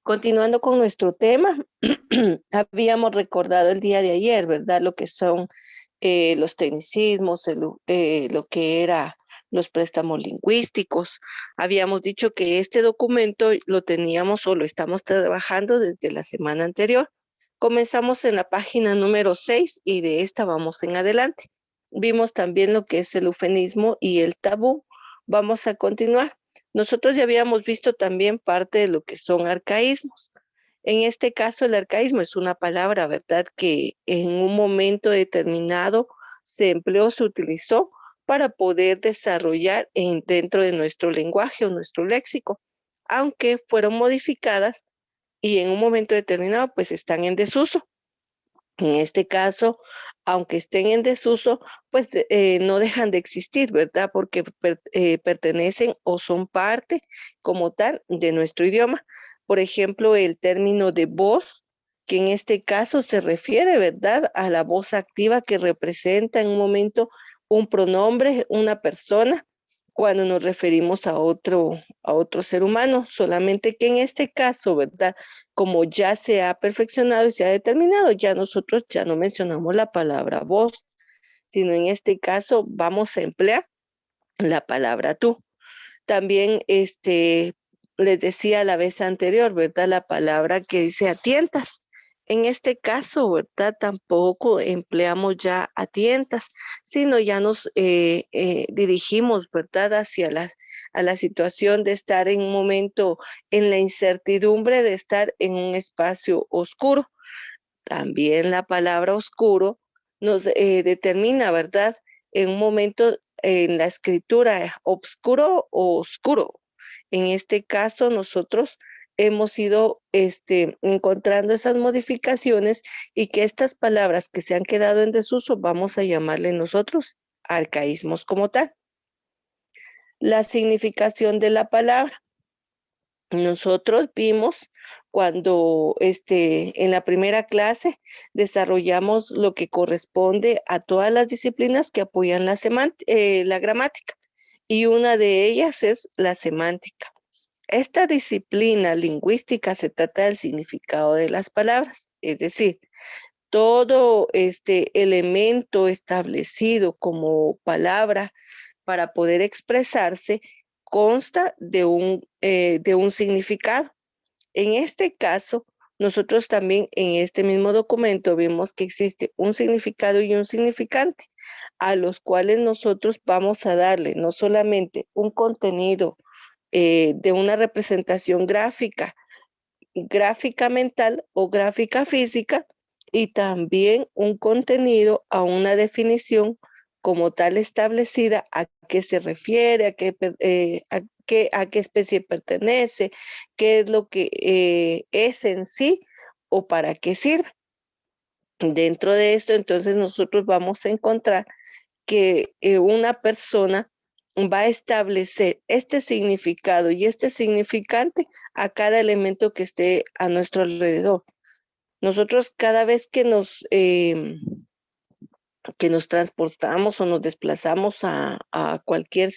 Continuando con nuestro tema, habíamos recordado el día de ayer, ¿verdad? Lo que son los tecnicismos, lo que era los préstamos lingüísticos. Habíamos dicho que este documento lo teníamos o lo estamos trabajando desde la semana anterior. Comenzamos en la página número 6 y de esta vamos en adelante. Vimos también lo que es el eufemismo y el tabú. Vamos a continuar. Nosotros ya habíamos visto también parte de lo que son arcaísmos. En este caso, el arcaísmo es una palabra, ¿verdad?, que en un momento determinado se empleó, se utilizó para poder desarrollar dentro de nuestro lenguaje o nuestro léxico, aunque fueron modificadas y en un momento determinado pues están en desuso. En este caso, aunque estén en desuso, pues no dejan de existir, ¿verdad? Porque pertenecen o son parte como tal de nuestro idioma. Por ejemplo, el término de voz, que en este caso se refiere, ¿verdad?, a la voz activa que representa en un momento un pronombre, una persona, cuando nos referimos a otro ser humano, solamente que en este caso, ¿verdad? Como ya se ha perfeccionado y se ha determinado, ya nosotros ya no mencionamos la palabra vos, sino en este caso vamos a emplear la palabra tú. También les decía la vez anterior, ¿verdad? La palabra que dice atientas. En este caso, ¿verdad? Tampoco empleamos ya atientas, sino ya nos dirigimos, ¿verdad? A la situación de estar en un momento en la incertidumbre de estar en un espacio oscuro. También la palabra oscuro nos determina, ¿verdad? En un momento en la escritura, obscuro o oscuro. En este caso, nosotros hemos ido encontrando esas modificaciones y que estas palabras que se han quedado en desuso, vamos a llamarle nosotros arcaísmos como tal. La significación de la palabra. Nosotros vimos cuando en la primera clase desarrollamos lo que corresponde a todas las disciplinas que apoyan la gramática y una de ellas es la semántica. Esta disciplina lingüística se trata del significado de las palabras, es decir, todo este elemento establecido como palabra para poder expresarse consta de un significado. En este caso, nosotros también en este mismo documento vimos que existe un significado y un significante, a los cuales nosotros vamos a darle no solamente un contenido de una representación gráfica, gráfica mental o gráfica física, y también un contenido a una definición como tal establecida a qué se refiere, a qué especie pertenece, qué es lo que es en sí o para qué sirve. Dentro de esto, entonces nosotros vamos a encontrar que una persona va a establecer este significado y este significante a cada elemento que esté a nuestro alrededor. Nosotros cada vez que nos transportamos o nos desplazamos a cualquier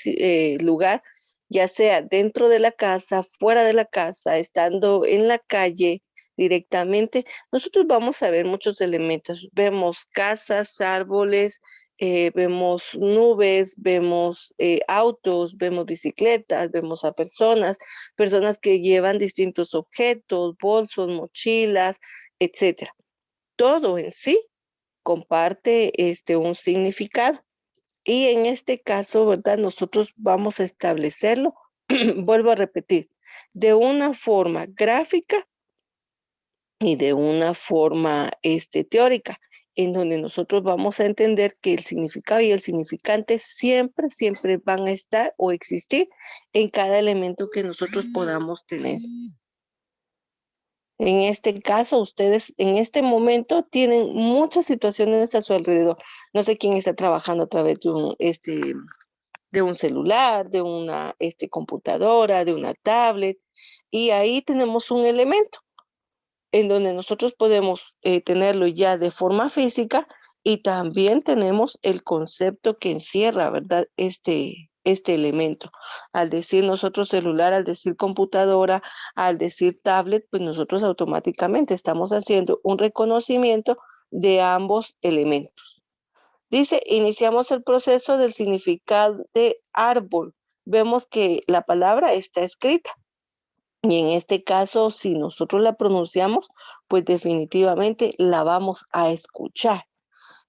lugar, ya sea dentro de la casa, fuera de la casa, estando en la calle directamente, nosotros vamos a ver muchos elementos. Vemos casas, árboles, vemos nubes, vemos autos, vemos bicicletas, vemos a personas, personas que llevan distintos objetos, bolsos, mochilas, etcétera. Todo en sí comparte un significado. Y en este caso, ¿verdad? Nosotros vamos a establecerlo, vuelvo a repetir, de una forma gráfica y de una forma teórica, en donde nosotros vamos a entender que el significado y el significante siempre, siempre van a estar o existir en cada elemento que nosotros podamos tener. En este caso, ustedes en este momento tienen muchas situaciones a su alrededor. No sé quién está trabajando a través de un celular, de una computadora, de una tablet, y ahí tenemos un elemento en donde nosotros podemos tenerlo ya de forma física y también tenemos el concepto que encierra, ¿verdad? este elemento. Al decir nosotros celular, al decir computadora, al decir tablet, pues nosotros automáticamente estamos haciendo un reconocimiento de ambos elementos. Dice, iniciamos el proceso del significado de árbol. Vemos que la palabra está escrita. Y en este caso, si nosotros la pronunciamos, pues definitivamente la vamos a escuchar.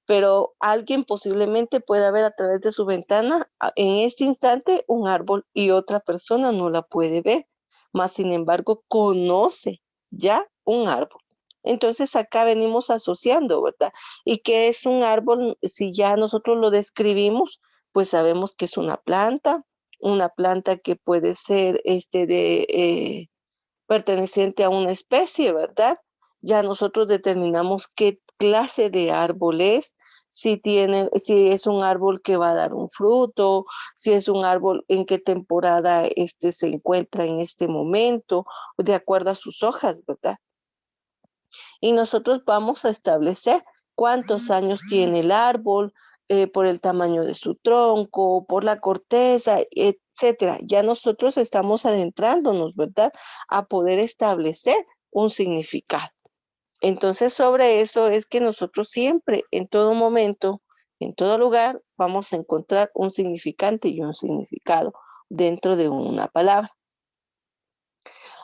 Pero alguien posiblemente pueda ver a través de su ventana en este instante un árbol y otra persona no la puede ver, más sin embargo conoce ya un árbol. Entonces acá venimos asociando, ¿verdad? ¿Y qué es un árbol? Si ya nosotros lo describimos, pues sabemos que es una planta que puede ser perteneciente a una especie, ¿verdad? Ya nosotros determinamos qué clase de árbol es, si es un árbol que va a dar un fruto, si es un árbol en qué temporada se encuentra en este momento, de acuerdo a sus hojas, ¿verdad? Y nosotros vamos a establecer cuántos años tiene el árbol, por el tamaño de su tronco, por la corteza, etcétera. Ya nosotros estamos adentrándonos, ¿verdad? A poder establecer un significado. Entonces, sobre eso es que nosotros siempre, en todo momento, en todo lugar, vamos a encontrar un significante y un significado dentro de una palabra.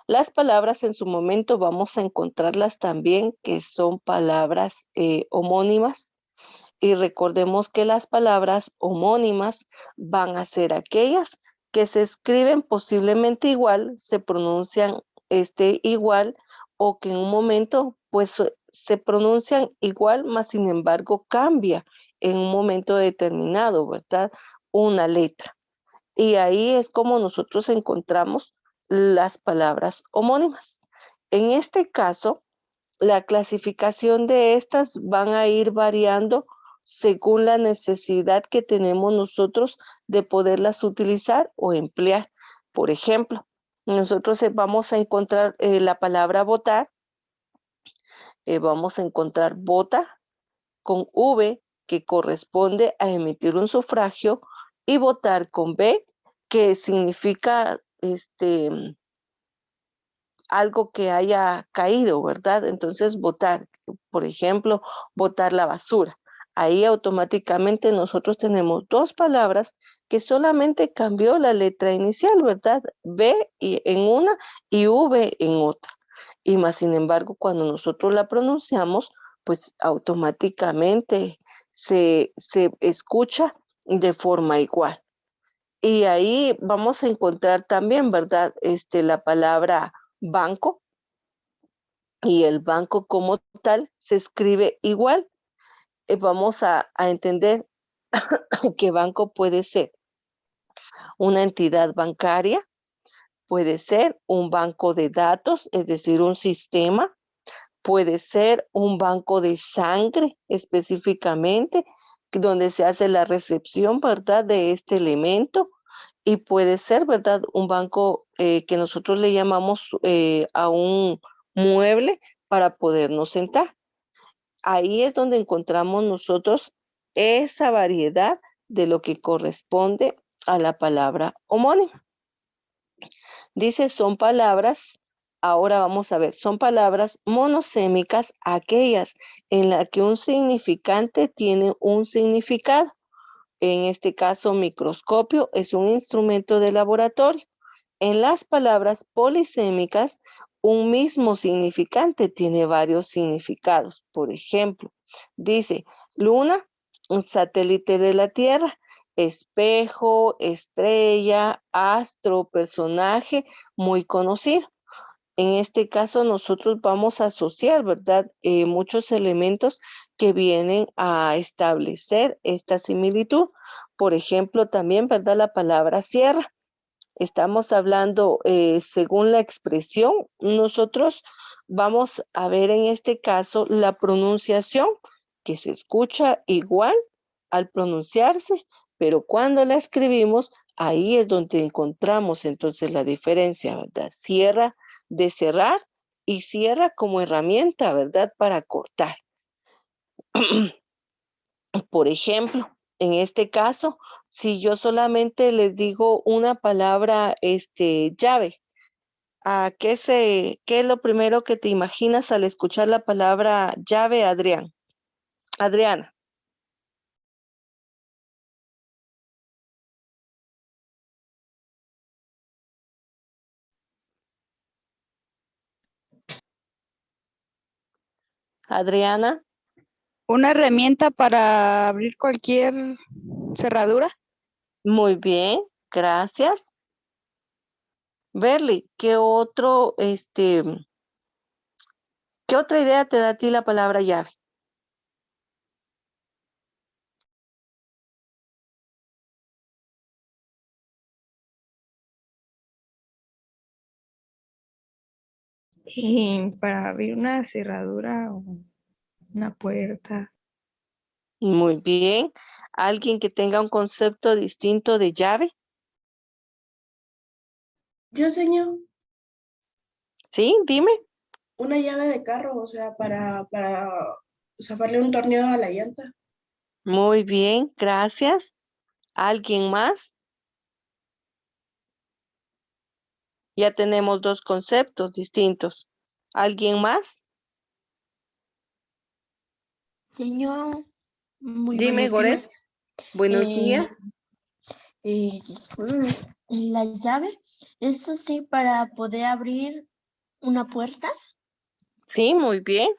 Las palabras en su momento vamos a encontrarlas también que son palabras homónimas, y recordemos que las palabras homónimas van a ser aquellas que se escriben posiblemente igual, se pronuncian igual o que en un momento pues se pronuncian igual, mas sin embargo cambia en un momento determinado, ¿verdad? Una letra. Y ahí es como nosotros encontramos las palabras homónimas. En este caso, la clasificación de estas van a ir variando según la necesidad que tenemos nosotros de poderlas utilizar o emplear. Por ejemplo, nosotros vamos a encontrar la palabra votar, vamos a encontrar vota con V, que corresponde a emitir un sufragio, y votar con B, que significa algo que haya caído, ¿verdad? Entonces, botar, por ejemplo, botar la basura. Ahí automáticamente nosotros tenemos dos palabras que solamente cambió la letra inicial, ¿verdad? En una y V en otra. Y más sin embargo, cuando nosotros la pronunciamos, pues automáticamente se escucha de forma igual. Y ahí vamos a encontrar también, ¿verdad? La palabra banco, y el banco como tal se escribe igual. Vamos a entender que banco puede ser una entidad bancaria, puede ser un banco de datos, es decir, un sistema, puede ser un banco de sangre específicamente, donde se hace la recepción, ¿verdad?, de este elemento. Y puede ser, ¿verdad?, un banco que nosotros le llamamos a un mueble para podernos sentar. Ahí es donde encontramos nosotros esa variedad de lo que corresponde a la palabra homónima. Dice, son palabras, ahora vamos a ver, son palabras monosémicas aquellas en las que un significante tiene un significado. En este caso, microscopio es un instrumento de laboratorio. En las palabras polisémicas, un mismo significante tiene varios significados. Por ejemplo, dice luna, un satélite de la Tierra; espejo, estrella, astro, personaje muy conocido. En este caso, nosotros vamos a asociar, ¿verdad? Muchos elementos que vienen a establecer esta similitud. Por ejemplo, también, ¿verdad? La palabra sierra. Estamos hablando, según la expresión, nosotros vamos a ver en este caso la pronunciación, que se escucha igual al pronunciarse, pero cuando la escribimos, ahí es donde encontramos entonces la diferencia, ¿verdad? Sierra de cerrar y sierra como herramienta, ¿verdad? Para cortar. Por ejemplo, En este caso, si yo solamente les digo una palabra, llave, ¿qué es lo primero que te imaginas al escuchar la palabra llave, Adrián? Adriana, Adriana, Una herramienta para abrir cualquier cerradura. muy bien, gracias. Berly, ¿qué otra idea te da a ti la palabra llave? Para abrir una cerradura o una puerta. Muy bien. ¿Alguien que tenga un concepto distinto de llave? Yo, señor, Sí, dime. una llave de carro, o sea, para zafarle un tornillo a la llanta. Muy bien, gracias. ¿Alguien más? Ya tenemos dos conceptos distintos. ¿Alguien más? Señor, muy Dime, buenos Goret. días. Buenos Eh, días. Discúlpeme, la llave, ¿esto sí para poder abrir una puerta? Sí, muy bien.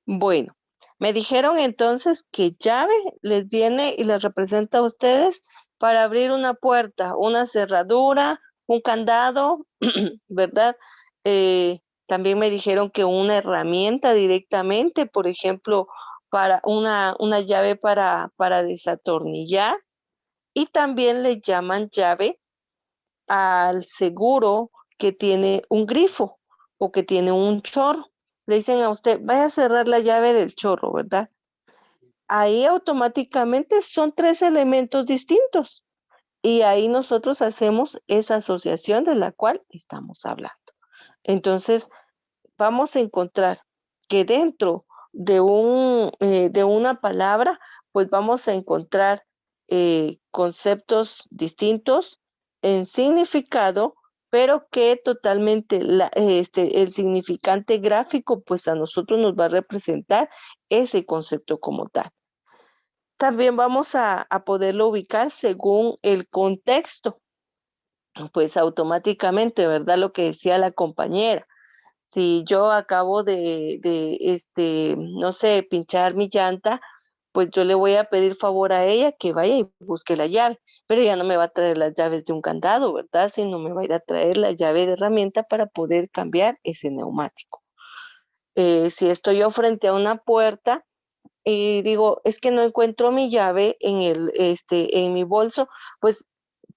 Bueno, me dijeron entonces que llave les viene y les representa a ustedes para abrir una puerta, una cerradura, un candado, ¿verdad? También me dijeron que una herramienta directamente, por ejemplo, para una llave para desatornillar, y también le llaman llave al seguro que tiene un grifo o que tiene un chorro. Le dicen a usted, vaya a cerrar la llave del chorro, ¿verdad? Ahí automáticamente son tres elementos distintos y ahí nosotros hacemos esa asociación de la cual estamos hablando. Entonces, vamos a encontrar que dentro de una palabra, pues vamos a encontrar conceptos distintos en significado, pero que totalmente el significante gráfico, pues a nosotros nos va a representar ese concepto como tal. También vamos a poderlo ubicar según el contexto, pues automáticamente, ¿verdad? Lo que decía la compañera. Si yo acabo no sé, pinchar mi llanta, pues yo le voy a pedir favor a ella que vaya y busque la llave, pero ella no me va a traer las llaves de un candado, ¿verdad? Sino me va a ir a traer la llave de herramienta para poder cambiar ese neumático. Si estoy yo frente a una puerta y digo, es que no encuentro mi llave en mi bolso, pues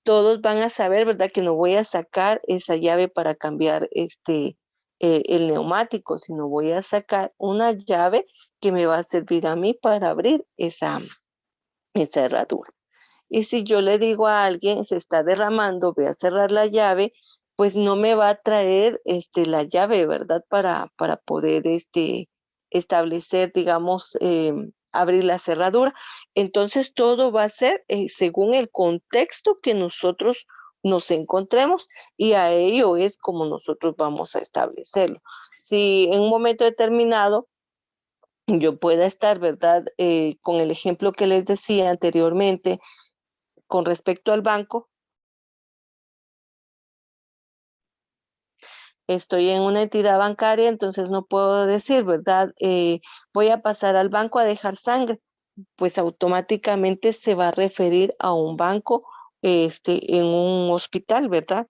todos van a saber, ¿verdad? Que no voy a sacar esa llave para cambiar el neumático, sino voy a sacar una llave que me va a servir a mí para abrir esa herradura. Y si yo le digo a alguien, se está derramando, voy a cerrar la llave, pues no me va a traer la llave, ¿verdad? Para poder establecer, digamos, abrir la cerradura. Entonces todo va a ser según el contexto que nosotros nos encontremos y a ello es como nosotros vamos a establecerlo. Si en un momento determinado yo pueda estar, ¿verdad? Con el ejemplo que les decía anteriormente, con respecto al banco, estoy en una entidad bancaria, entonces no puedo decir, ¿verdad? Voy a pasar al banco a dejar sangre, pues automáticamente se va a referir a un banco, en un hospital, ¿verdad?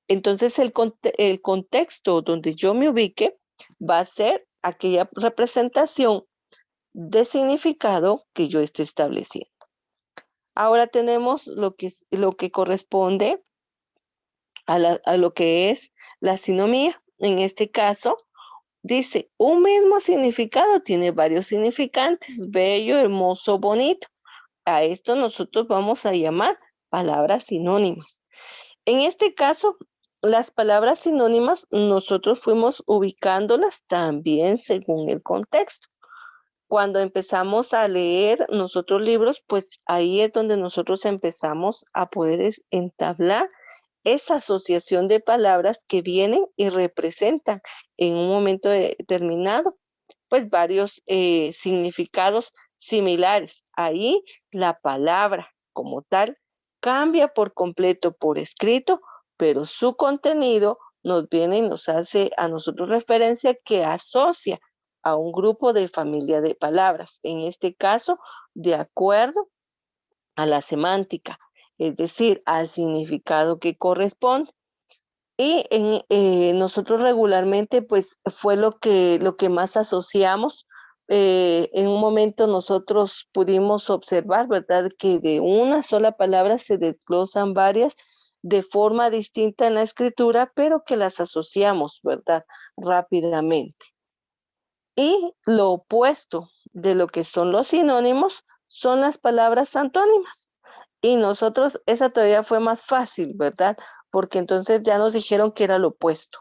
Entonces el contexto donde yo me ubique va a ser aquella representación de significado que yo esté estableciendo. Ahora tenemos lo que corresponde a lo que es la sinomía. En este caso, dice, un mismo significado tiene varios significantes, bello, hermoso, bonito. A esto nosotros vamos a llamar palabras sinónimas. En este caso, las palabras sinónimas nosotros fuimos ubicándolas también según el contexto. Cuando empezamos a leer nosotros libros, pues ahí es donde nosotros empezamos a poder entablar esa asociación de palabras que vienen y representan en un momento determinado, pues varios significados similares. Ahí la palabra como tal cambia por completo por escrito, pero su contenido nos viene y nos hace a nosotros referencia que asocia a un grupo de familia de palabras, en este caso, de acuerdo a la semántica, es decir, al significado que corresponde. Y nosotros regularmente, pues fue lo que más asociamos. En un momento nosotros pudimos observar, ¿verdad? Que de una sola palabra se desglosan varias de forma distinta en la escritura, pero que las asociamos, ¿verdad? Rápidamente. Y lo opuesto de lo que son los sinónimos son las palabras antónimas. Y nosotros, esa todavía fue más fácil, ¿verdad? Porque entonces ya nos dijeron que era lo opuesto.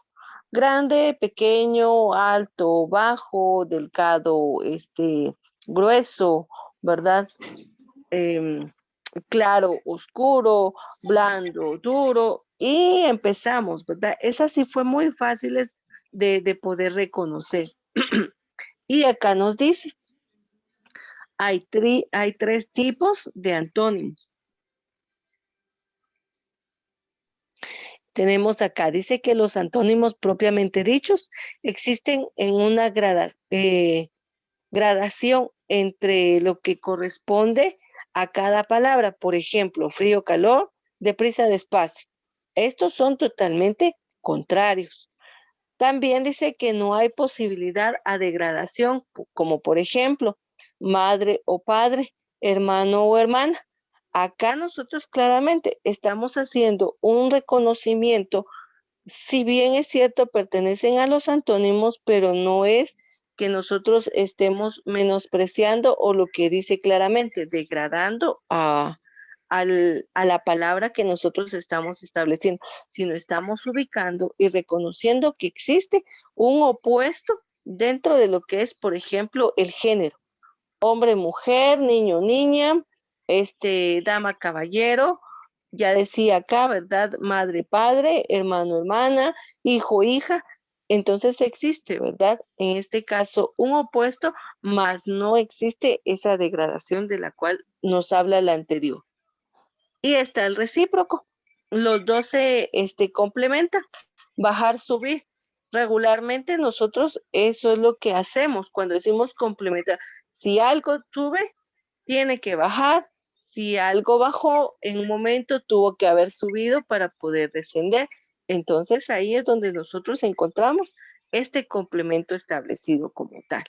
Grande, pequeño, alto, bajo, delgado, grueso, ¿verdad? Em, claro, oscuro, blando, duro. Y empezamos, ¿verdad? Esa sí fue muy fácil de poder reconocer. Y acá nos dice, hay tres tipos de antónimos. Tenemos acá, dice que los antónimos propiamente dichos existen en una gradación entre lo que corresponde a cada palabra. Por ejemplo, frío, calor, deprisa, despacio. Estos son totalmente contrarios. También dice que no hay posibilidad a degradación, como por ejemplo, madre o padre, hermano o hermana. Acá nosotros claramente estamos haciendo un reconocimiento, si bien es cierto, pertenecen a los antónimos, pero no es que nosotros estemos menospreciando o lo que dice claramente, degradando a la palabra que nosotros estamos estableciendo, sino estamos ubicando y reconociendo que existe un opuesto dentro de lo que es, por ejemplo, el género. Hombre, mujer, niño, niña, dama, caballero, ya decía acá, ¿verdad? Madre, padre, hermano, hermana, hijo, hija. Entonces existe, ¿verdad? En este caso, un opuesto, mas no existe esa degradación de la cual nos habla la anterior. Y está el recíproco. Los dos se complementan. Bajar, subir. Regularmente nosotros eso es lo que hacemos cuando decimos complementar. Si algo sube, tiene que bajar. Si algo bajó, en un momento tuvo que haber subido para poder descender. Entonces ahí es donde nosotros encontramos este complemento establecido como tal.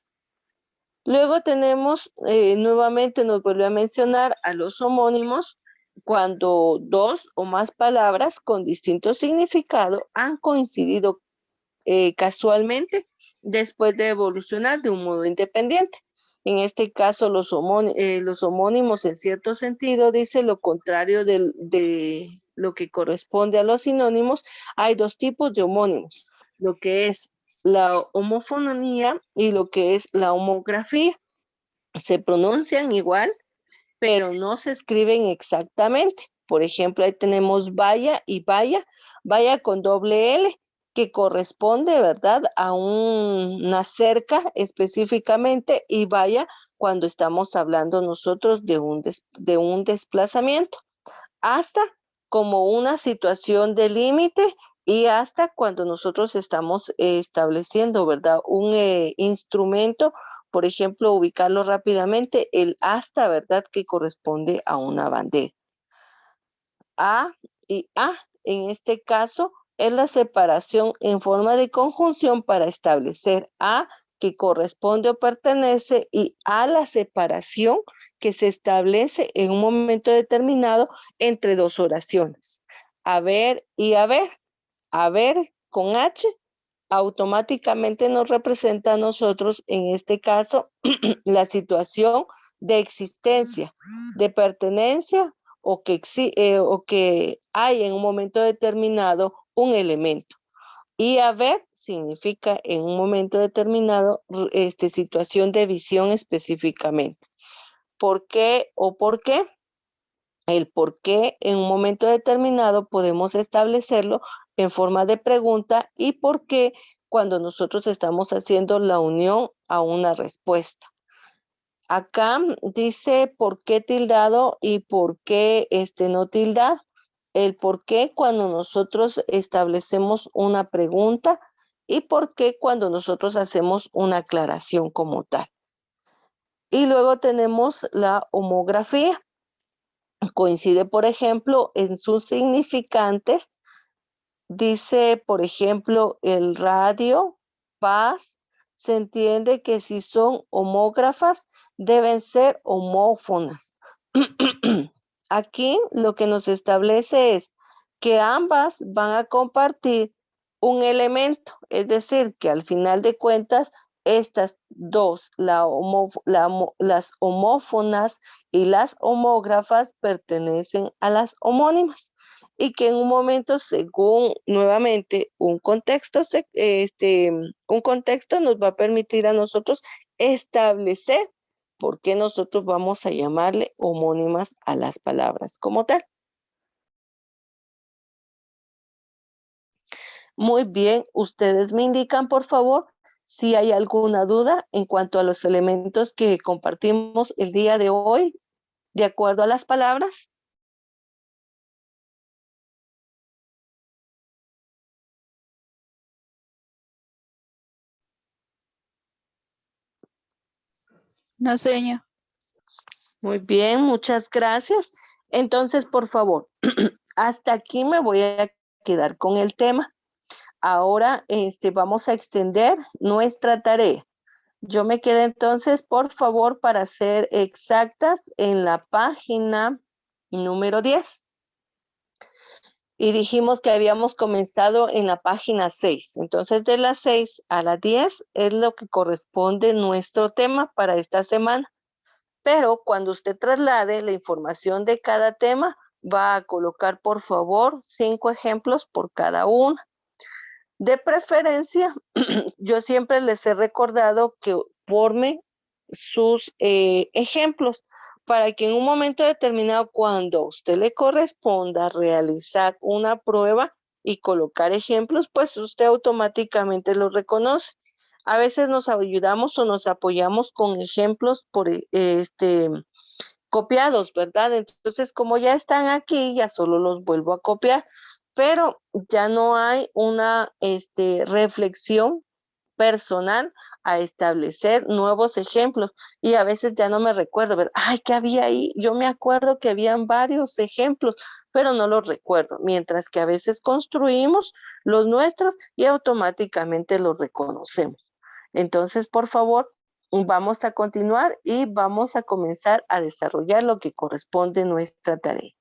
Luego tenemos, nuevamente nos vuelve a mencionar a los homónimos cuando dos o más palabras con distinto significado han coincidido casualmente después de evolucionar de un modo independiente. En este caso, los homónimos en cierto sentido dice lo contrario de lo que corresponde a los sinónimos. Hay dos tipos de homónimos, lo que es la homofonía y lo que es la homografía. Se pronuncian igual, pero no se escriben exactamente. Por ejemplo, ahí tenemos vaya y vaya con doble L, que corresponde, ¿verdad?, a una cerca específicamente, y vaya cuando estamos hablando nosotros de un desplazamiento, hasta como una situación de límite y hasta cuando nosotros estamos estableciendo, ¿verdad?, un instrumento, por ejemplo, ubicarlo rápidamente, el hasta, ¿verdad?, que corresponde a una bandera. A y A, en este caso, es la separación en forma de conjunción para establecer A, que corresponde o pertenece, y A, la separación que se establece en un momento determinado entre dos oraciones. Haber y haber. Haber con H automáticamente nos representa a nosotros, en este caso, la situación de existencia, de pertenencia, o que hay en un momento determinado un elemento. Y haber significa en un momento determinado situación de visión específicamente. ¿Por qué o por qué? El por qué en un momento determinado podemos establecerlo en forma de pregunta y por qué cuando nosotros estamos haciendo la unión a una respuesta. Acá dice por qué tildado y por qué no tildado. El por qué cuando nosotros establecemos una pregunta y por qué cuando nosotros hacemos una aclaración como tal. Y luego tenemos la homografía. Coincide, por ejemplo, en sus significantes. Dice, por ejemplo, el radio, paz, se entiende que si son homógrafas, deben ser homófonas. Aquí lo que nos establece es que ambas van a compartir un elemento, es decir, que al final de cuentas, estas dos, las homófonas y las homógrafas, pertenecen a las homónimas y que en un momento, según nuevamente un contexto nos va a permitir a nosotros establecer por qué nosotros vamos a llamarle homónimas a las palabras como tal. Muy bien, ustedes me indican, por favor, si hay alguna duda en cuanto a los elementos que compartimos el día de hoy, de acuerdo a las palabras. No, señor. Muy bien, muchas gracias. Entonces, por favor, hasta aquí me voy a quedar con el tema. Ahora vamos a extender nuestra tarea. Yo me quedé entonces, por favor, para ser exactas, en la página número 10. Y dijimos que habíamos comenzado en la página 6. Entonces, de las 6 a las 10 es lo que corresponde nuestro tema para esta semana. Pero cuando usted traslade la información de cada tema, va a colocar, por favor, 5 ejemplos por cada uno. De preferencia, yo siempre les he recordado que forme sus ejemplos para que en un momento determinado, cuando a usted le corresponda realizar una prueba y colocar ejemplos, pues usted automáticamente los reconoce. A veces nos ayudamos o nos apoyamos con ejemplos copiados, ¿verdad? Entonces, como ya están aquí, ya solo los vuelvo a copiar, pero ya no hay una reflexión personal a establecer nuevos ejemplos y a veces ya no me recuerdo, ¿verdad? Ay, ¿qué había ahí? Yo me acuerdo que habían varios ejemplos, pero no los recuerdo, mientras que a veces construimos los nuestros y automáticamente los reconocemos. Entonces, por favor, vamos a continuar y vamos a comenzar a desarrollar lo que corresponde a nuestra tarea.